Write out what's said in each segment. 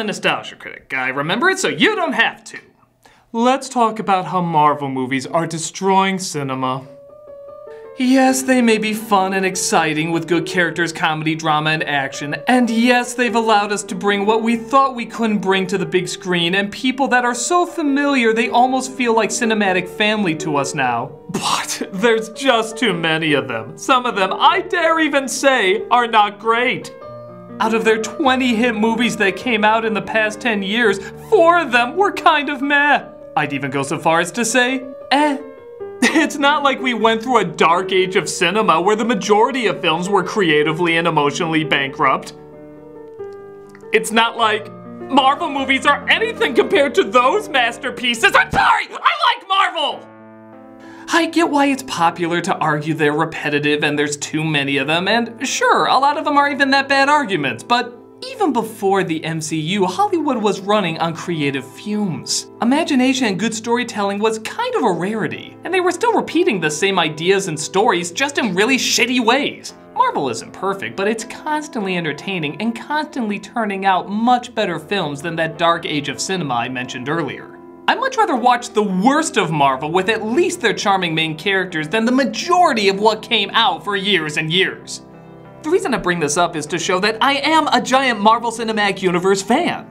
the Nostalgia Critic. I remember it so you don't have to. Let's talk about how Marvel movies are destroying cinema. Yes, they may be fun and exciting with good characters, comedy, drama, and action. And yes, they've allowed us to bring what we thought we couldn't bring to the big screen and people that are so familiar they almost feel like cinematic family to us now. But there's just too many of them. Some of them, I dare even say, are not great. Out of their 20 hit movies that came out in the past 10 years, 4 of them were kind of meh. I'd even go so far as to say, eh. It's not like we went through a dark age of cinema where the majority of films were creatively and emotionally bankrupt. It's not like Marvel movies are anything compared to those masterpieces. I'm sorry, I like Marvel! I get why it's popular to argue they're repetitive and there's too many of them, and sure, a lot of them are even that bad arguments, but even before the MCU, Hollywood was running on creative fumes. Imagination and good storytelling was kind of a rarity, and they were still repeating the same ideas and stories, just in really shitty ways. Marvel isn't perfect, but it's constantly entertaining and constantly turning out much better films than that dark age of cinema I mentioned earlier. I'd much rather watch the worst of Marvel with at least their charming main characters than the majority of what came out for years and years. The reason I bring this up is to show that I am a giant Marvel Cinematic Universe fan.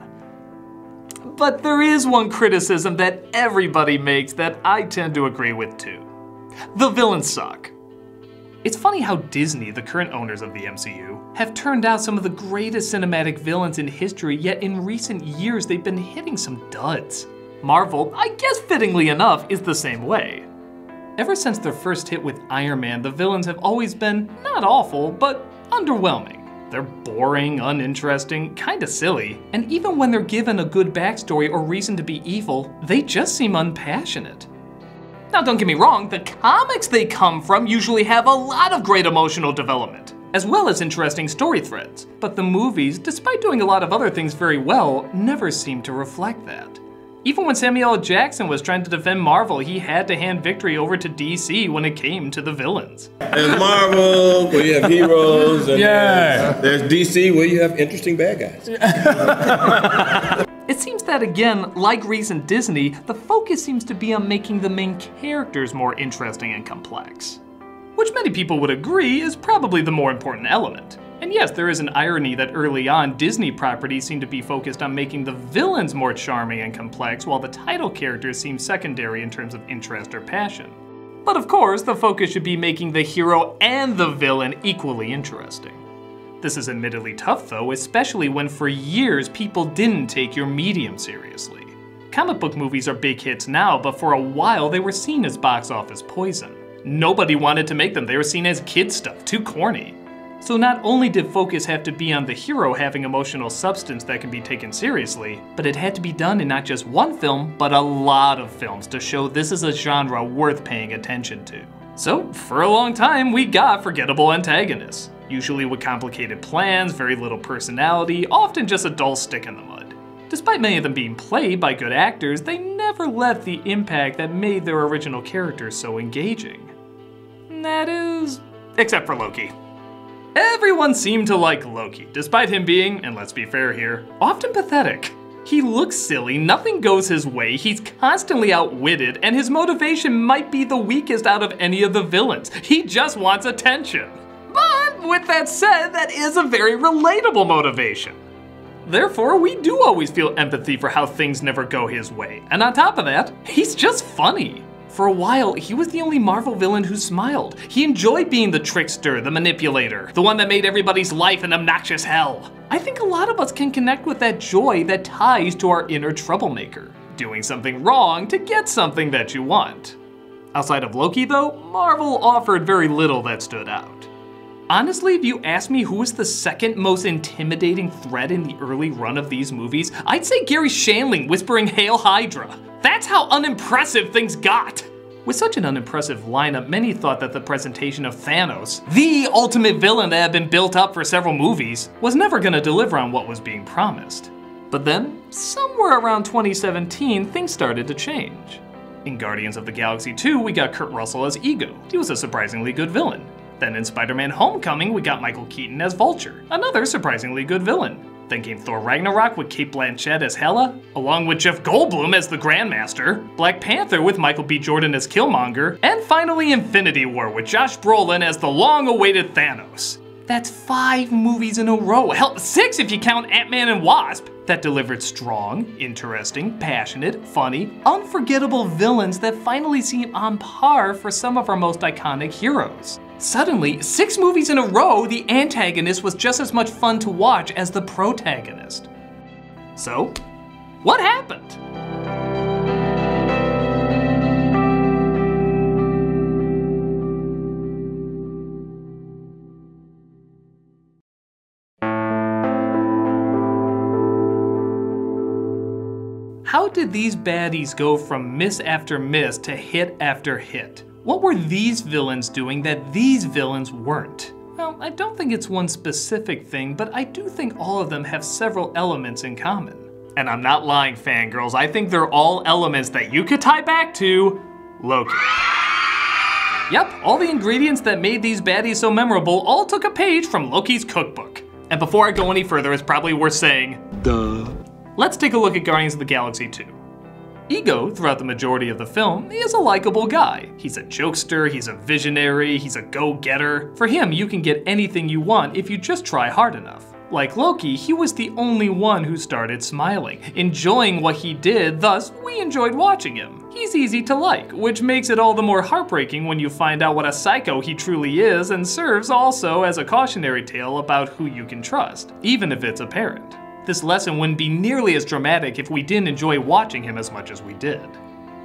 But there is one criticism that everybody makes that I tend to agree with too. The villains suck. It's funny how Disney, the current owners of the MCU, have turned out some of the greatest cinematic villains in history, yet in recent years they've been hitting some duds. Marvel, I guess fittingly enough, is the same way. Ever since their first hit with Iron Man, the villains have always been not awful, but underwhelming. They're boring, uninteresting, kinda silly, and even when they're given a good backstory or reason to be evil, they just seem unpassionate. Now don't get me wrong, the comics they come from usually have a lot of great emotional development, as well as interesting story threads, but the movies, despite doing a lot of other things very well, never seem to reflect that. Even when Samuel L. Jackson was trying to defend Marvel, he had to hand victory over to DC when it came to the villains. There's Marvel, where you have heroes, and there's DC, where you have interesting bad guys. It seems that again, like recent Disney, the focus seems to be on making the main characters more interesting and complex. Which many people would agree is probably the more important element. And yes, there is an irony that early on, Disney properties seem to be focused on making the villains more charming and complex, while the title characters seem secondary in terms of interest or passion. But of course, the focus should be making the hero and the villain equally interesting. This is admittedly tough though, especially when for years people didn't take your medium seriously. Comic book movies are big hits now, but for a while they were seen as box office poison. Nobody wanted to make them, they were seen as kid stuff, too corny. So not only did focus have to be on the hero having emotional substance that can be taken seriously, but it had to be done in not just one film, but a lot of films to show this is a genre worth paying attention to. So for a long time, we got forgettable antagonists, usually with complicated plans, very little personality, often just a dull stick in the mud. Despite many of them being played by good actors, they never left the impact that made their original characters so engaging. That is, except for Loki. Everyone seemed to like Loki, despite him being, and let's be fair here, often pathetic. He looks silly, nothing goes his way, he's constantly outwitted, and his motivation might be the weakest out of any of the villains. He just wants attention. But with that said, that is a very relatable motivation. Therefore, we do always feel empathy for how things never go his way. And on top of that, he's just funny. For a while, he was the only Marvel villain who smiled. He enjoyed being the trickster, the manipulator, the one that made everybody's life an obnoxious hell. I think a lot of us can connect with that joy that ties to our inner troublemaker, doing something wrong to get something that you want. Outside of Loki though, Marvel offered very little that stood out. Honestly, if you ask me who was the second most intimidating threat in the early run of these movies, I'd say Gary Shandling whispering "Hail Hydra." That's how unimpressive things got. With such an unimpressive lineup, many thought that the presentation of Thanos, the ultimate villain that had been built up for several movies, was never gonna deliver on what was being promised. But then, somewhere around 2017, things started to change. In Guardians of the Galaxy 2, we got Kurt Russell as Ego. He was a surprisingly good villain. Then in Spider-Man Homecoming, we got Michael Keaton as Vulture, another surprisingly good villain. Then came Thor Ragnarok with Cate Blanchett as Hela, along with Jeff Goldblum as the Grandmaster, Black Panther with Michael B. Jordan as Killmonger, and finally Infinity War with Josh Brolin as the long-awaited Thanos. That's 5 movies in a row, hell, 6 if you count Ant-Man and Wasp, that delivered strong, interesting, passionate, funny, unforgettable villains that finally seem on par for some of our most iconic heroes. Suddenly, 6 movies in a row, the antagonist was just as much fun to watch as the protagonist. So, what happened? How did these baddies go from miss after miss to hit after hit? What were these villains doing that these villains weren't? Well, I don't think it's one specific thing, but I do think all of them have several elements in common. And I'm not lying, fangirls, I think they're all elements that you could tie back to Loki. Yep, all the ingredients that made these baddies so memorable all took a page from Loki's cookbook. And before I go any further, it's probably worth saying, duh. Let's take a look at Guardians of the Galaxy 2. Ego, throughout the majority of the film, is a likable guy. He's a jokester, he's a visionary, he's a go-getter. For him, you can get anything you want if you just try hard enough. Like Loki, he was the only one who started smiling, enjoying what he did, thus we enjoyed watching him. He's easy to like, which makes it all the more heartbreaking when you find out what a psycho he truly is, and serves also as a cautionary tale about who you can trust, even if it's apparent. This lesson wouldn't be nearly as dramatic if we didn't enjoy watching him as much as we did.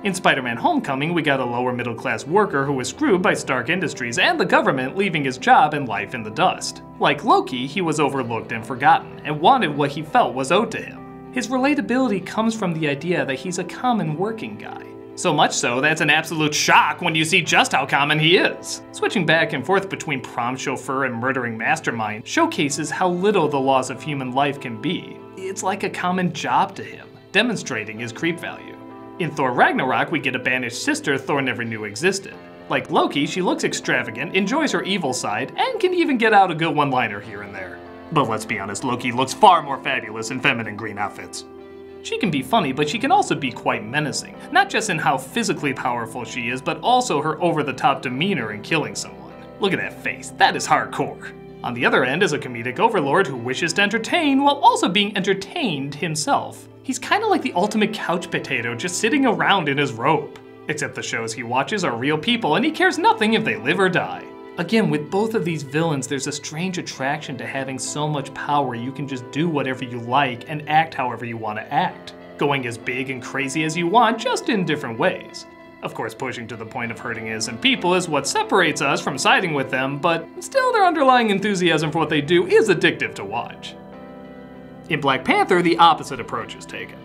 In Spider-Man Homecoming, we got a lower middle class worker who was screwed by Stark Industries and the government, leaving his job and life in the dust. Like Loki, he was overlooked and forgotten, and wanted what he felt was owed to him. His relatability comes from the idea that he's a common working guy. So much so that it's an absolute shock when you see just how common he is. Switching back and forth between prom chauffeur and murdering mastermind showcases how little the loss of human life can be. It's like a common job to him, demonstrating his creep value. In Thor Ragnarok, we get a banished sister Thor never knew existed. Like Loki, she looks extravagant, enjoys her evil side, and can even get out a good one-liner here and there. But let's be honest, Loki looks far more fabulous in feminine green outfits. She can be funny, but she can also be quite menacing, not just in how physically powerful she is, but also her over-the-top demeanor in killing someone. Look at that face, that is hardcore. On the other end is a comedic overlord who wishes to entertain while also being entertained himself. He's kinda like the ultimate couch potato, just sitting around in his robe. Except the shows he watches are real people and he cares nothing if they live or die. Again, with both of these villains, there's a strange attraction to having so much power you can just do whatever you like and act however you want to act. Going as big and crazy as you want, just in different ways. Of course, pushing to the point of hurting innocent people is what separates us from siding with them, but still their underlying enthusiasm for what they do is addictive to watch. In Black Panther, the opposite approach is taken.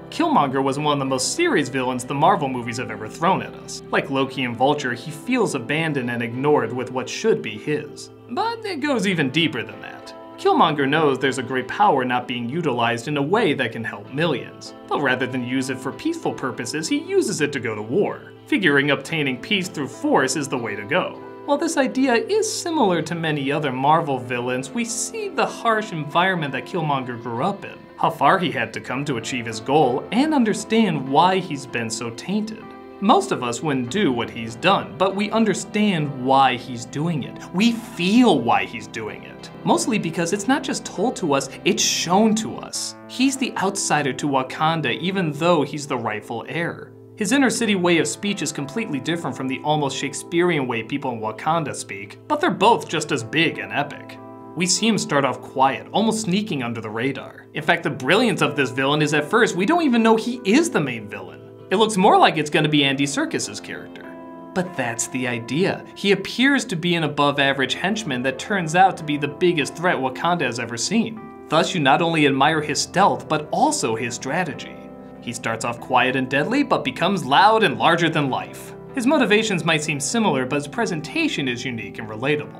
Killmonger was one of the most serious villains the Marvel movies have ever thrown at us. Like Loki and Vulture, he feels abandoned and ignored with what should be his. But it goes even deeper than that. Killmonger knows there's a great power not being utilized in a way that can help millions. But rather than use it for peaceful purposes, he uses it to go to war, figuring obtaining peace through force is the way to go. While this idea is similar to many other Marvel villains, we see the harsh environment that Killmonger grew up in, how far he had to come to achieve his goal, and understand why he's been so tainted. Most of us wouldn't do what he's done, but we understand why he's doing it. We feel why he's doing it. Mostly because it's not just told to us, it's shown to us. He's the outsider to Wakanda even though he's the rightful heir. His inner city way of speech is completely different from the almost Shakespearean way people in Wakanda speak, but they're both just as big and epic. We see him start off quiet, almost sneaking under the radar. In fact, the brilliance of this villain is at first we don't even know he is the main villain. It looks more like it's gonna be Andy Serkis's character. But that's the idea. He appears to be an above-average henchman that turns out to be the biggest threat Wakanda has ever seen. Thus, you not only admire his stealth, but also his strategy. He starts off quiet and deadly, but becomes loud and larger than life. His motivations might seem similar, but his presentation is unique and relatable.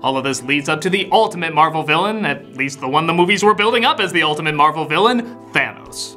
All of this leads up to the ultimate Marvel villain, at least the one the movies were building up as the ultimate Marvel villain, Thanos.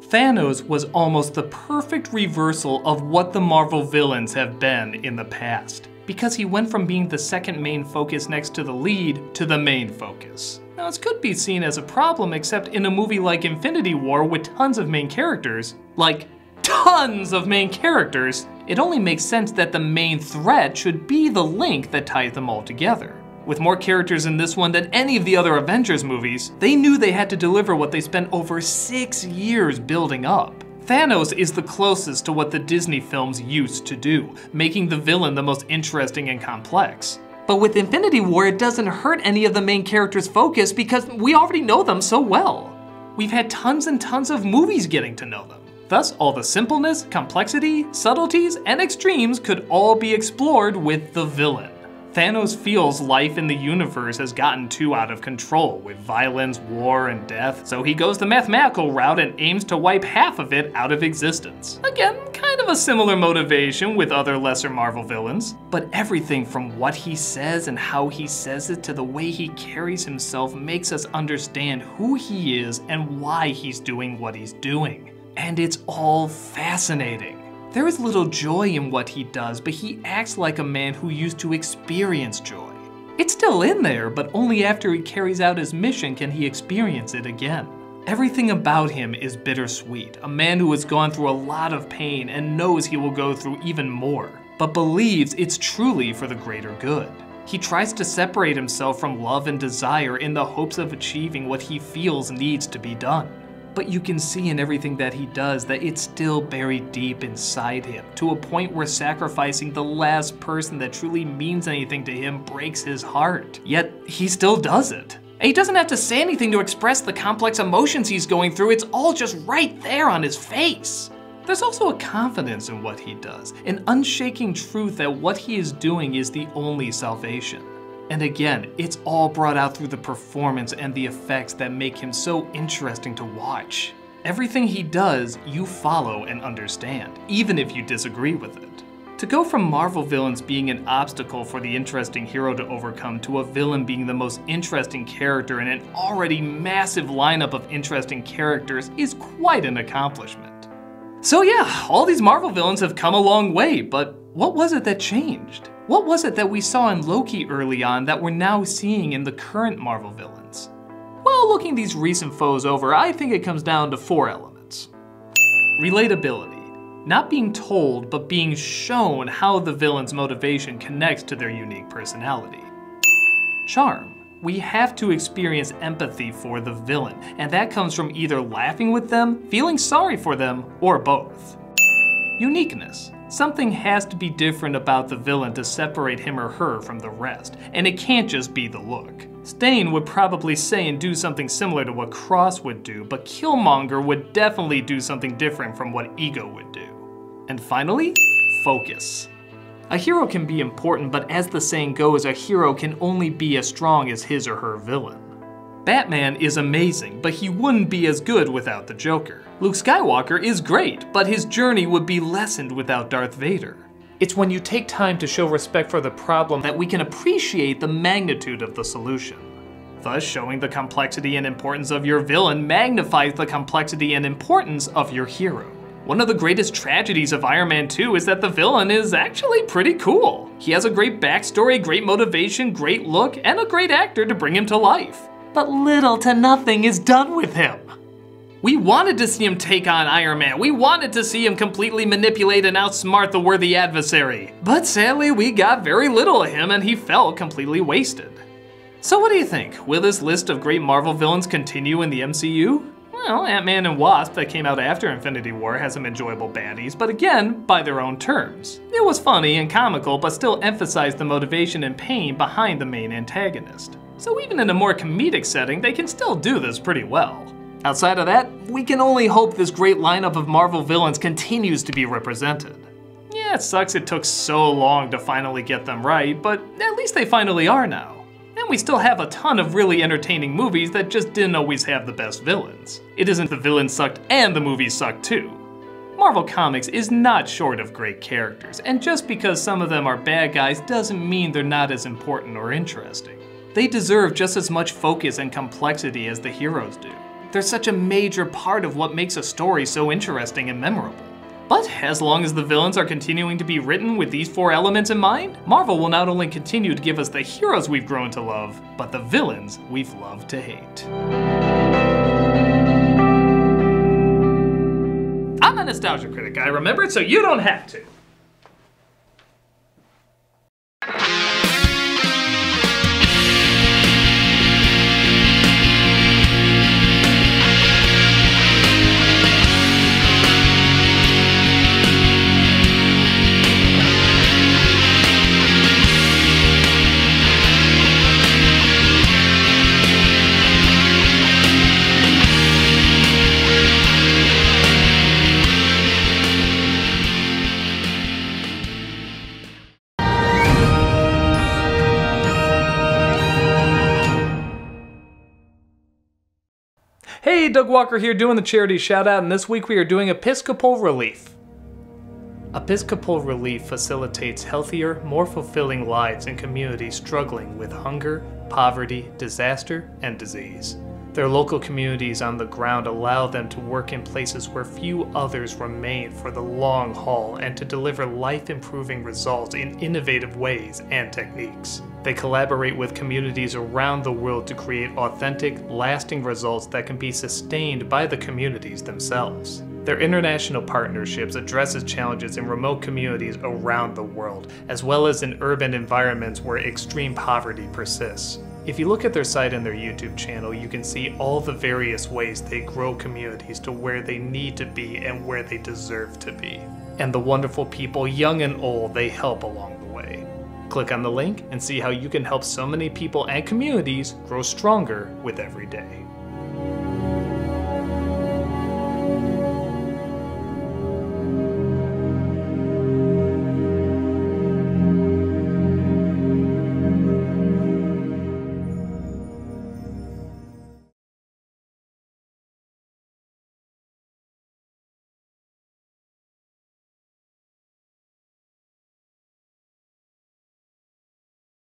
Thanos was almost the perfect reversal of what the Marvel villains have been in the past, because he went from being the second main focus next to the lead to the main focus. Now, this could be seen as a problem, except in a movie like Infinity War with tons of main characters, like tons of main characters, it only makes sense that the main threat should be the link that ties them all together. With more characters in this one than any of the other Avengers movies, they knew they had to deliver what they spent over 6 years building up. Thanos is the closest to what the Disney films used to do, making the villain the most interesting and complex. But with Infinity War, it doesn't hurt any of the main characters' focus because we already know them so well. We've had tons and tons of movies getting to know them. Thus, all the simpleness, complexity, subtleties, and extremes could all be explored with the villain. Thanos feels life in the universe has gotten too out of control with violence, war, and death, so he goes the mathematical route and aims to wipe half of it out of existence. Again, kind of a similar motivation with other lesser Marvel villains, but everything from what he says and how he says it to the way he carries himself makes us understand who he is and why he's doing what he's doing. And it's all fascinating. There is little joy in what he does, but he acts like a man who used to experience joy. It's still in there, but only after he carries out his mission can he experience it again. Everything about him is bittersweet, a man who has gone through a lot of pain and knows he will go through even more, but believes it's truly for the greater good. He tries to separate himself from love and desire in the hopes of achieving what he feels needs to be done. But you can see in everything that he does that it's still buried deep inside him, to a point where sacrificing the last person that truly means anything to him breaks his heart. Yet, he still does it. And he doesn't have to say anything to express the complex emotions he's going through, it's all just right there on his face. There's also a confidence in what he does, an unshaking truth that what he is doing is the only salvation. And again, it's all brought out through the performance and the effects that make him so interesting to watch. Everything he does, you follow and understand, even if you disagree with it. To go from Marvel villains being an obstacle for the interesting hero to overcome to a villain being the most interesting character in an already massive lineup of interesting characters is quite an accomplishment. So yeah, all these Marvel villains have come a long way, but what was it that changed? What was it that we saw in Loki early on that we're now seeing in the current Marvel villains? Well, looking these recent foes over, I think it comes down to 4 elements. Relatability. Not being told, but being shown how the villain's motivation connects to their unique personality. Charm. We have to experience empathy for the villain, and that comes from either laughing with them, feeling sorry for them, or both. Uniqueness. Something has to be different about the villain to separate him or her from the rest, and it can't just be the look. Stain would probably say and do something similar to what Cross would do, but Killmonger would definitely do something different from what Ego would do. And finally, focus. A hero can be important, but as the saying goes, a hero can only be as strong as his or her villain. Batman is amazing, but he wouldn't be as good without the Joker. Luke Skywalker is great, but his journey would be lessened without Darth Vader. It's when you take time to show respect for the problem that we can appreciate the magnitude of the solution. Thus, showing the complexity and importance of your villain magnifies the complexity and importance of your hero. One of the greatest tragedies of Iron Man 2 is that the villain is actually pretty cool. He has a great backstory, great motivation, great look, and a great actor to bring him to life. But little to nothing is done with him. We wanted to see him take on Iron Man. We wanted to see him completely manipulate and outsmart the worthy adversary. But sadly, we got very little of him and he felt completely wasted. So what do you think? Will this list of great Marvel villains continue in the MCU? Well, Ant-Man and Wasp that came out after Infinity War has some enjoyable baddies, but again, by their own terms. It was funny and comical, but still emphasized the motivation and pain behind the main antagonist. So even in a more comedic setting, they can still do this pretty well. Outside of that, we can only hope this great lineup of Marvel villains continues to be represented. Yeah, it sucks it took so long to finally get them right, but at least they finally are now. And we still have a ton of really entertaining movies that just didn't always have the best villains. It isn't the villains sucked and the movies sucked too. Marvel Comics is not short of great characters, and just because some of them are bad guys doesn't mean they're not as important or interesting. They deserve just as much focus and complexity as the heroes do. They're such a major part of what makes a story so interesting and memorable. But as long as the villains are continuing to be written with these 4 elements in mind, Marvel will not only continue to give us the heroes we've grown to love, but the villains we've loved to hate. I'm a nostalgia critic. I remember it so you don't have to. Hey, Doug Walker here doing the charity shout out, and this week we are doing Episcopal Relief. Episcopal Relief facilitates healthier, more fulfilling lives in communities struggling with hunger, poverty, disaster, and disease. Their local communities on the ground allow them to work in places where few others remain for the long haul and to deliver life-improving results in innovative ways and techniques. They collaborate with communities around the world to create authentic, lasting results that can be sustained by the communities themselves. Their international partnerships addresses challenges in remote communities around the world, as well as in urban environments where extreme poverty persists. If you look at their site and their YouTube channel, you can see all the various ways they grow communities to where they need to be and where they deserve to be, and the wonderful people, young and old, they help along the way. Click on the link and see how you can help so many people and communities grow stronger with every day.